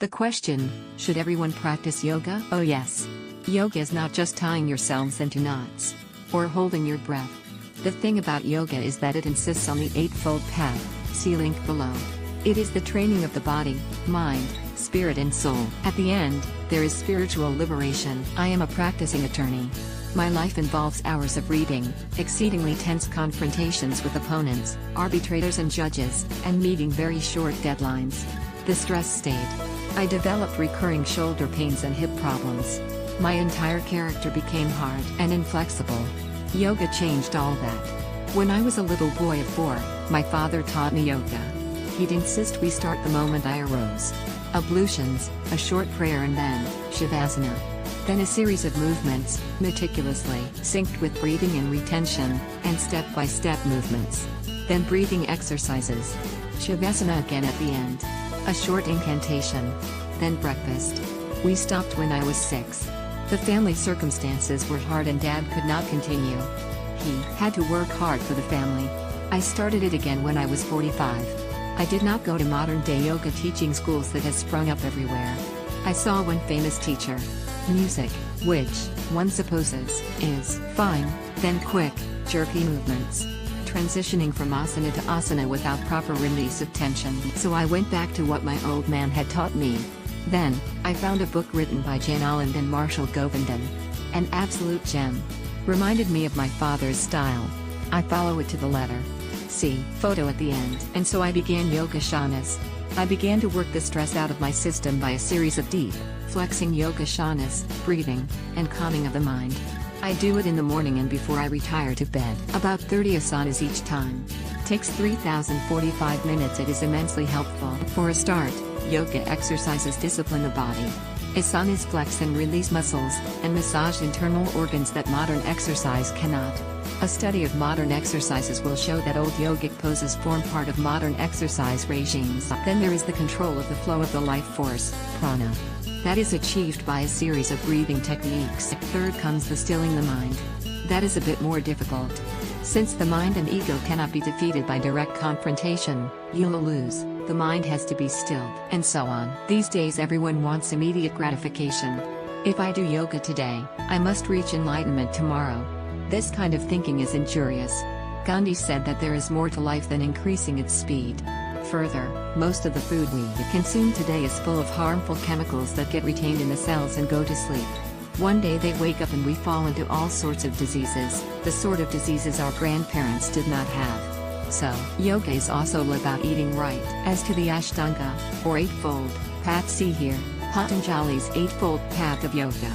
The question, should everyone practice yoga? Oh yes. Yoga is not just tying yourselves into knots. Or holding your breath. The thing about yoga is that it insists on the Eightfold Path, see link below. It is the training of the body, mind, spirit and soul. At the end, there is spiritual liberation. I am a practicing attorney. My life involves hours of reading, exceedingly tense confrontations with opponents, arbitrators and judges, and meeting very short deadlines. The stress stayed. I developed recurring shoulder pains and hip problems. My entire character became hard and inflexible. Yoga changed all that. When I was a little boy of 4, my father taught me yoga. He'd insist we start the moment I arose. Ablutions, a short prayer and then, Shavasana. Then a series of movements, meticulously synced with breathing and retention, and step-by-step movements. Then breathing exercises. Shavasana again at the end. A short incantation. Then breakfast. We stopped when I was 6. The family circumstances were hard and Dad could not continue. He had to work hard for the family. I started it again when I was 45. I did not go to modern-day yoga teaching schools that has sprung up everywhere. I saw one famous teacher. Music, which, one supposes, is fine, then quick, jerky movements. Transitioning from asana to asana without proper release of tension. So I went back to what my old man had taught me. Then, I found a book written by Jane Allen and Marshall Govindan. An absolute gem. Reminded me of my father's style. I follow it to the letter. See, photo at the end. And so I began yoga shanas. I began to work the stress out of my system by a series of deep, flexing yoga shanas, breathing, and calming of the mind. I do it in the morning and before I retire to bed. About 30 asanas each time. Takes 3,045 minutes. It is immensely helpful. For a start, yoga exercises discipline the body. Asanas flex and release muscles, and massage internal organs that modern exercise cannot. A study of modern exercises will show that old yogic poses form part of modern exercise regimes. Then there is the control of the flow of the life force, prana. That is achieved by a series of breathing techniques. Third comes the stilling the mind. That is a bit more difficult. Since the mind and ego cannot be defeated by direct confrontation, you'll lose, the mind has to be stilled, and so on. These days everyone wants immediate gratification. If I do yoga today, I must reach enlightenment tomorrow. This kind of thinking is injurious. Gandhi said that there is more to life than increasing its speed. Further, most of the food we consume today is full of harmful chemicals that get retained in the cells and go to sleep. One day they wake up and we fall into all sorts of diseases, the sort of diseases our grandparents did not have. So, yoga is also about eating right. As to the Ashtanga, or Eightfold Path, see here, Patanjali's Eightfold Path of Yoga.